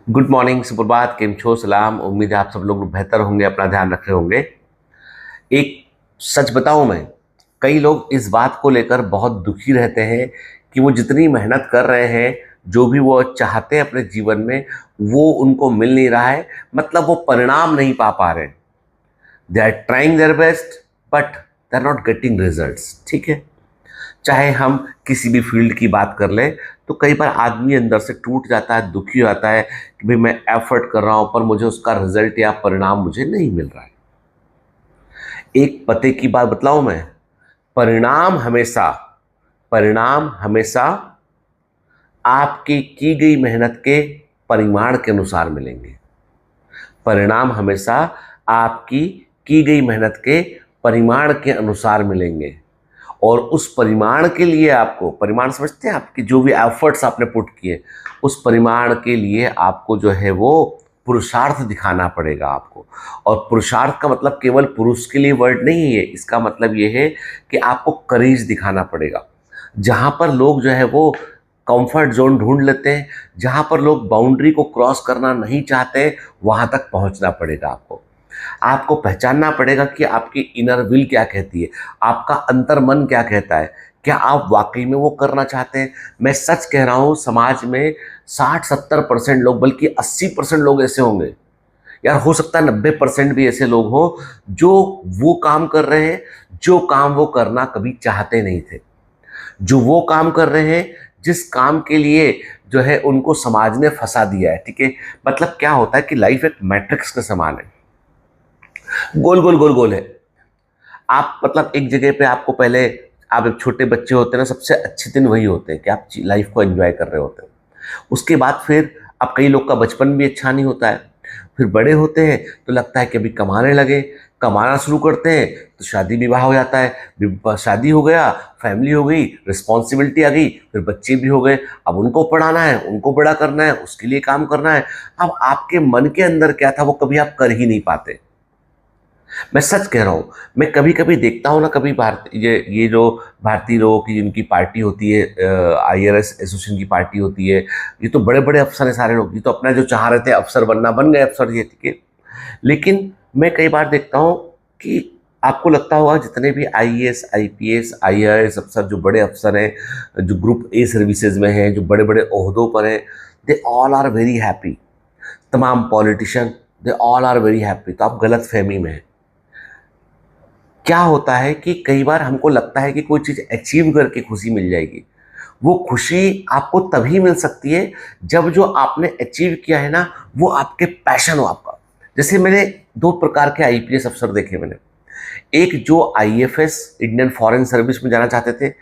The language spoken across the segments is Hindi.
गुड मॉर्निंग, सुप्रभात, केम छो, सलाम। उम्मीद है आप सब लोग बेहतर होंगे, अपना ध्यान रखे होंगे। एक सच बताऊं मैं, कई लोग इस बात को लेकर बहुत दुखी रहते हैं कि वो जितनी मेहनत कर रहे हैं, जो भी वो चाहते हैं अपने जीवन में, वो उनको मिल नहीं रहा है। मतलब वो परिणाम नहीं पा पा रहे। They are trying their best but they are not getting results. ठीक है, चाहे हम किसी भी फील्ड की बात कर लें, तो कई बार आदमी अंदर से टूट जाता है, दुखी हो जाता है कि भाई मैं एफर्ट कर रहा हूं पर मुझे उसका रिजल्ट या परिणाम मुझे नहीं मिल रहा है। एक पते की बात बतलाऊं मैं, परिणाम हमेशा आपकी की गई मेहनत के परिमाण के अनुसार मिलेंगे। परिणाम हमेशा आपकी की गई मेहनत के परिमाण के अनुसार मिलेंगे। और उस परिमाण के लिए आपको, परिमाण समझते हैं, आपकी जो भी एफर्ट्स आपने पुट किए, उस परिमाण के लिए आपको जो है वो पुरुषार्थ दिखाना पड़ेगा आपको। और पुरुषार्थ का मतलब केवल पुरुष के लिए वर्ड नहीं है, इसका मतलब ये है कि आपको करेज दिखाना पड़ेगा। जहां पर लोग जो है वो कंफर्ट जोन ढूंढ लेते हैं, जहां पर लोग बाउंड्री को क्रॉस करना नहीं चाहते, वहां तक पहुंचना पड़ेगा आपको। आपको पहचानना पड़ेगा कि आपकी इनर विल क्या कहती है, आपका अंतर मन क्या कहता है। क्या आप वाकई में वो करना चाहते हैं? मैं सच कह रहा हूं, समाज में 60-70% लोग, बल्कि 80% लोग ऐसे होंगे, यार हो सकता है 90% भी ऐसे लोग हो, जो वो काम कर रहे हैं जो काम वो करना कभी चाहते नहीं थे, जो वो काम कर रहे हैं जिस काम के लिए जो है उनको समाज ने फंसा दिया है। ठीक है, मतलब क्या होता है कि लाइफ एक मैट्रिक्स के समान है, गोल गोल गोल गोल है। आप मतलब एक जगह पे आपको पहले, आप एक छोटे बच्चे होते हैं ना, सबसे अच्छे दिन वही होते हैं कि आप लाइफ को एंजॉय कर रहे होते हैं। उसके बाद फिर अब कई लोग का बचपन भी अच्छा नहीं होता है, फिर बड़े होते हैं तो लगता है कि अभी कमाने लगे, कमाना शुरू करते हैं तो शादी विवाह हो जाता है, शादी हो गया, फैमिली हो गई, रिस्पॉन्सिबिलिटी आ गई, फिर बच्चे भी हो गए, अब उनको पढ़ाना है, उनको बड़ा करना है, उसके लिए काम करना है। अब आपके मन के अंदर क्या था वो कभी आप कर ही नहीं पाते। मैं सच कह रहा हूँ, मैं कभी कभी देखता हूँ ना, कभी भारतीय ये जो भारतीय लोगों की जिनकी पार्टी होती है, IRS एसोसिएशन की पार्टी होती है, ये तो बड़े बड़े अफसर हैं सारे लोग, ये तो अपना जो चाह रहे थे अफसर बनना, बन गए अफसर ये, ठीक है। लेकिन मैं कई बार देखता हूँ कि आपको लगता होगा जितने भी IAS IPS IRS अफसर, जो बड़े अफसर हैं, जो ग्रुप A सर्विसेज में हैं, जो बड़े बड़े ओहदों पर हैं, they all are very happy. तमाम politician, they all are very happy. तो आप गलत फहमी में हैं। क्या होता है कि कई बार हमको लगता है कि कोई चीज़ अचीव करके खुशी मिल जाएगी। वो खुशी आपको तभी मिल सकती है जब जो आपने अचीव किया है ना, वो आपके पैशन हो आपका। जैसे मैंने दो प्रकार के IPS अफसर देखे मैंने। एक जो IFS, इंडियन फॉरेन सर्विस में जाना चाहते थे,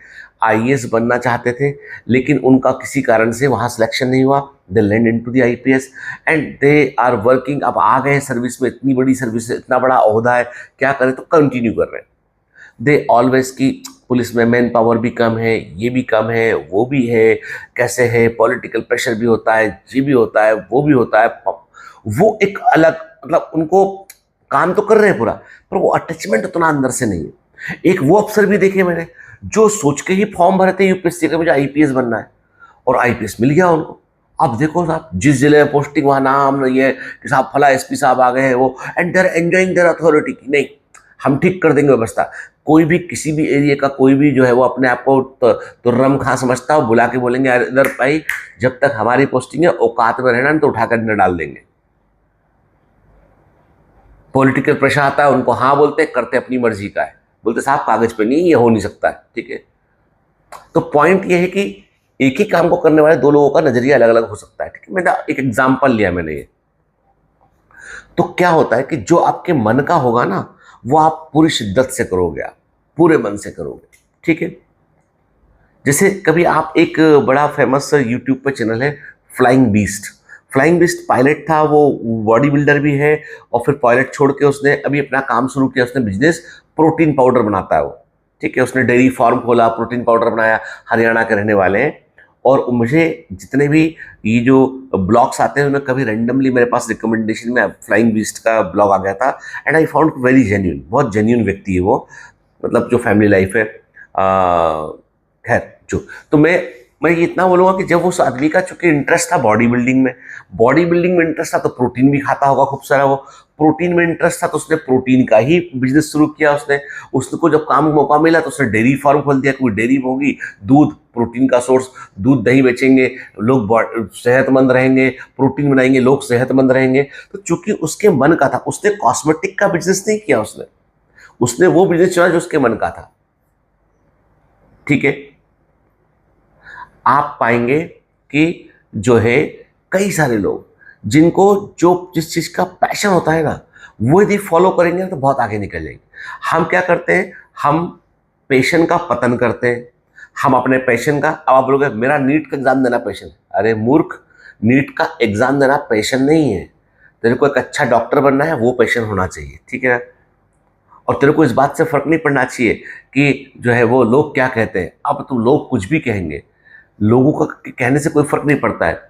IAS बनना चाहते थे, लेकिन उनका किसी कारण से वहाँ सिलेक्शन नहीं हुआ। They land into the IPS and they are working. अब आ गए सर्विस में, इतनी बड़ी सर्विस है, इतना बड़ा ओहदा है, क्या करें, तो कंटिन्यू कर रहे हैं। दे ऑलवेज की पुलिस में मैन पावर भी कम है, ये भी कम है, वो भी है, कैसे है, पॉलिटिकल प्रेशर भी होता है, ये भी होता है, वो भी होता है। वो एक अलग, मतलब उनको काम तो कर रहे हैं पूरा, पर वो अटैचमेंट उतना अंदर से नहीं है। एक वो अफसर भी देखे मैंने जो सोच के ही फॉर्म भरे थे UPSC का, मुझे IPS बनना है, और IPS मिल गया उनको। अब देखो साहब, जिस जिले में पोस्टिंग वहां नाम नहीं है कि साहब फला SP साहब आ गए हैं वो, and there enjoying there authority की, नहीं हम ठीक कर देंगे व्यवस्था। कोई भी किसी भी एरिया का कोई भी जो है वो अपने आप को तो रम खा समझता है, बुला के बोलेंगे यार इधर भाई, जब तक हमारी पोस्टिंग है औकात में रहना, तो उठाकर अंदर डाल देंगे। पॉलिटिकल प्रेशर आता है, उनको हाँ बोलते हैं, करते अपनी मर्जी का है, बोलते साहब कागज पे नहीं, ये हो नहीं सकता है, ठीक है। तो पॉइंट ये है कि एक ही काम को करने वाले दो लोगों का नजरिया अलग अलग हो सकता है, ठीक है। मैंने एक एग्जाम्पल लिया मैंने ये। तो क्या होता है कि जो आपके मन का होगा ना, वो आप पूरी शिद्दत से करोगे, आप पूरे मन से करोगे, ठीक है। जैसे कभी आप, एक बड़ा फेमस यूट्यूब पे चैनल है flying beast. Flying beast pilot था, वो बॉडी बिल्डर भी है, और फिर पायलट छोड़ के उसने अभी अपना काम शुरू किया, उसने बिजनेस, प्रोटीन पाउडर बनाता है वो, ठीक है। उसने डेयरी फार्म खोला, प्रोटीन पाउडर बनाया, हरियाणा के रहने वाले हैं। और मुझे जितने भी ये जो ब्लॉग्स आते हैं, उनमें कभी रैंडमली मेरे पास रिकमेंडेशन में फ्लाइंग बीस्ट का ब्लॉग आ गया था, and I found very genuine, बहुत जेन्यून व्यक्ति है वो, मतलब जो फैमिली लाइफ है, खैर जो। तो मैं मैं ये इतना बोलूंगा कि जब उस आदमी का चूंकि इंटरेस्ट था बॉडी बिल्डिंग में इंटरेस्ट था, तो प्रोटीन भी खाता होगा खूब सारा। वो प्रोटीन में इंटरेस्ट था तो उसने प्रोटीन का ही बिजनेस शुरू किया। उसको जब काम मौका मिला तो उसने डेयरी फार्म खोल दिया, कोई डेयरी होगी, दूध प्रोटीन का सोर्स, दूध दही बेचेंगे, लोग सेहतमंद रहेंगे, प्रोटीन बनाएंगे, लोग सेहतमंद रहेंगे। तो चूंकि उसके मन का था, उसने कॉस्मेटिक का बिजनेस नहीं किया, उसने वो बिजनेस चुना जो उसके मन का था। ठीक है, आप पाएंगे कि जो है कई सारे लोग जिनको जो जिस चीज का पैशन होता है ना, वो यदि फॉलो करेंगे तो बहुत आगे निकल जाएंगे। हम क्या करते हैं, हम पैशन का पतन करते हैं। हम अपने पैशन का, अब आप बोलोगे मेरा नीट का एग्जाम देना पैशन है। अरे मूर्ख, नीट का एग्जाम देना पैशन नहीं है। तेरे को एक अच्छा डॉक्टर बनना है, वो पैशन होना चाहिए। ठीक है ना? और तेरे को इस बात से फर्क नहीं पड़ना चाहिए कि जो है वो लोग क्या कहते हैं। अब तो लोग कुछ भी कहेंगे, लोगों का कहने से कोई फर्क नहीं पड़ता है।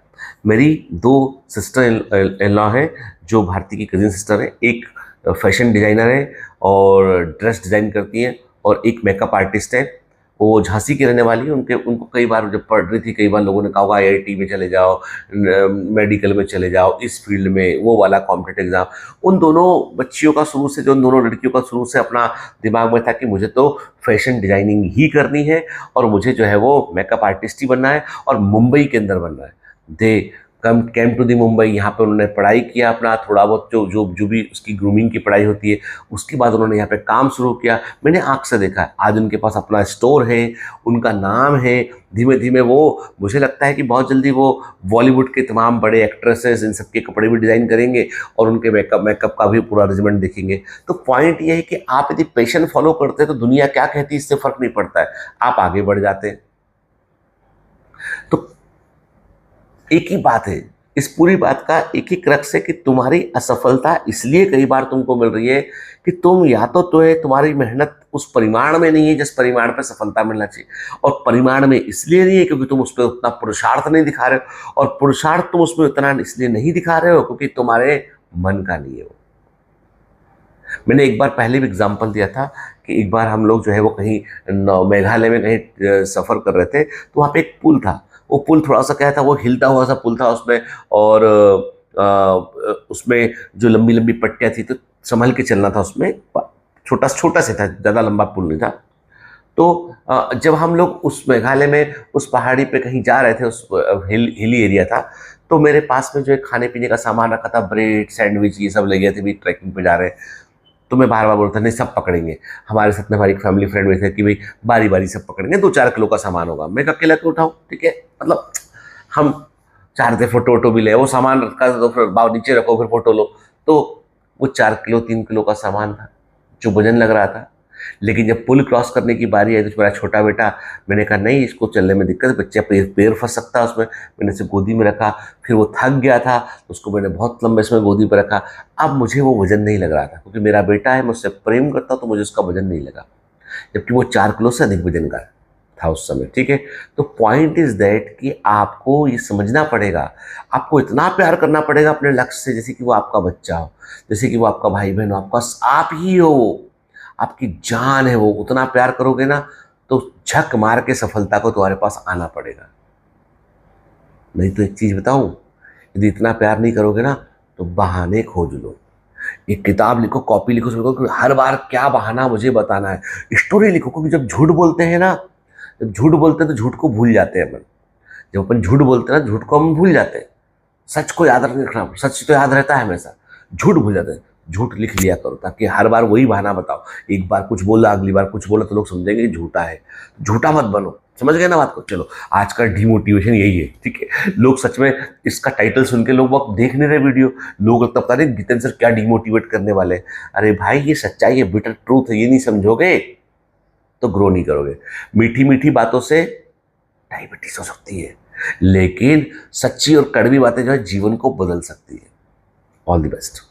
मेरी 2 सिस्टर इन लॉ हैं जो भारती की कजिन सिस्टर है। एक फैशन डिज़ाइनर है और ड्रेस डिज़ाइन करती हैं, और एक मेकअप आर्टिस्ट है। वो झांसी की रहने वाली है। उनको कई बार जब पढ़ रही थी, कई बार लोगों ने कहा होगा IIT में चले जाओ, मेडिकल में चले जाओ, इस फील्ड में, वो वाला कॉम्पिटेटिव एग्जाम। उन दोनों बच्चियों का शुरू से, जो उन दोनों लड़कियों का शुरू से अपना दिमाग में था कि मुझे तो फैशन डिजाइनिंग ही करनी है, और मुझे जो है वो मेकअप आर्टिस्ट ही बनना है, और मुंबई के अंदर बनना है। दे केम टू दी मुंबई। यहाँ पे उन्होंने पढ़ाई किया अपना थोड़ा बहुत, जो भी उसकी ग्रूमिंग की पढ़ाई होती है। उसके बाद उन्होंने यहाँ पे काम शुरू किया। मैंने आँख से देखा है, आज उनके पास अपना स्टोर है, उनका नाम है। धीमे धीमे वो, मुझे लगता है कि बहुत जल्दी वो बॉलीवुड के तमाम बड़े एक्ट्रेसेस, इन सब के कपड़े भी डिज़ाइन करेंगे, और उनके मेकअप का भी पूरा अरेंजमेंट देखेंगे। तो पॉइंट ये है कि आप यदि पैशन फॉलो करते हैं तो दुनिया क्या कहती है इससे फ़र्क नहीं पड़ता है, आप आगे बढ़ जाते हैं। तो एक ही बात है, इस पूरी बात का एक ही क्रक्स है कि तुम्हारी असफलता इसलिए कई बार तुमको मिल रही है कि तुम या तो है तुम्हारी मेहनत उस परिमाण में नहीं है जिस परिमाण पर सफलता मिलना चाहिए, और परिमाण में इसलिए नहीं है क्योंकि तुम उस पर उतना पुरुषार्थ नहीं दिखा रहे हो, और पुरुषार्थ तुम उसमें उतना इसलिए नहीं दिखा रहे हो क्योंकि तुम्हारे मन का नहीं है वो। मैंने एक बार पहले भी एग्जाम्पल दिया था कि एक बार हम लोग जो है वो कहीं मेघालय में कहीं सफ़र कर रहे थे, तो वहाँ पे एक पुल था। वो पुल थोड़ा सा क्या था, वो हिलता हुआ सा पुल था उसमें, और उसमें जो लंबी लंबी पट्टियाँ थी, तो संभल के चलना था उसमें। छोटा छोटा सा था, ज़्यादा लंबा पुल नहीं था। तो जब हम लोग उस मेघालय में उस पहाड़ी पे कहीं जा रहे थे, उस हिली एरिया था, तो मेरे पास में जो है खाने पीने का सामान रखा था, ब्रेड सैंडविच ये सब ले गए थे, भी ट्रैकिंग पे जा रहे हैं। तो मैं बार बार बोलता नहीं सब पकड़ेंगे। हमारे साथ में हमारी एक फैमिली फ्रेंड भी थे कि भाई बारी बारी सब पकड़ेंगे, 2-4 किलो का सामान होगा। मैं अकेला क्यों उठाऊँ, ठीक है, मतलब हम चाह रहे थे फोटो वोटो भी ले, वो सामान रखा तो फिर बाव नीचे रखो फिर फोटो लो। तो वो 4 किलो 3 किलो का सामान था जो वजन लग रहा था। लेकिन जब पुल क्रॉस करने की बारी आई तो मेरा छोटा बेटा, मैंने कहा नहीं इसको चलने में दिक्कत है, बच्चा पैर फंस सकता है उसमें। मैंने उसे गोदी में रखा, फिर वो थक गया था तो उसको मैंने बहुत लंबे समय गोदी पर रखा। अब मुझे वो वजन नहीं लग रहा था क्योंकि मेरा बेटा है, मैं उससे प्रेम करता हूं, तो मुझे उसका वजन नहीं लगा, जबकि वो 4 किलो से अधिक वजन का था उस समय। ठीक है, तो पॉइंट इज दैट कि आपको ये समझना पड़ेगा, आपको इतना प्यार करना पड़ेगा अपने लक्ष्य से जैसे कि वो आपका बच्चा हो, जैसे कि वो आपका भाई बहन हो, आपका आप ही हो, आपकी जान है वो। उतना प्यार करोगे ना तो झक मार के सफलता को तुम्हारे पास आना पड़ेगा। नहीं तो एक चीज बताऊं, यदि इतना प्यार नहीं करोगे ना तो बहाने खोज लो। एक किताब लिखो, कॉपी लिखो, उसमें लिखो कि हर बार क्या बहाना मुझे बताना है। स्टोरी लिखो, क्योंकि जब झूठ बोलते हैं ना, जब झूठ बोलते हैं तो झूठ को भूल जाते हैं अपन। जब अपन झूठ बोलते हैं ना, झूठ को हम भूल जाते हैं। सच को याद रखना, सच तो याद रहता है हमेशा, झूठ भूल जाते हैं। झूठ लिख लिया करो ताकि हर बार वही बहाना बताओ। एक बार कुछ बोला, अगली बार कुछ बोला तो लोग समझेंगे झूठा है। झूठा मत बनो, समझ गए ना बात को। चलो, आज का डिमोटिवेशन यही है, ठीक है। लोग सच में इसका टाइटल सुन के लोग वक्त देख नहीं रहे वीडियो, लोग लगता पता नहीं जितेंद्र सर क्या डिमोटिवेट करने वाले। अरे भाई ये सच्चाई है, बिटर ट्रूथ है, ये नहीं समझोगे तो ग्रो नहीं करोगे। मीठी मीठी बातों से डायबिटीज हो सकती है, लेकिन सच्ची और कड़वी बातें जो है जीवन को बदल सकती है। All the best.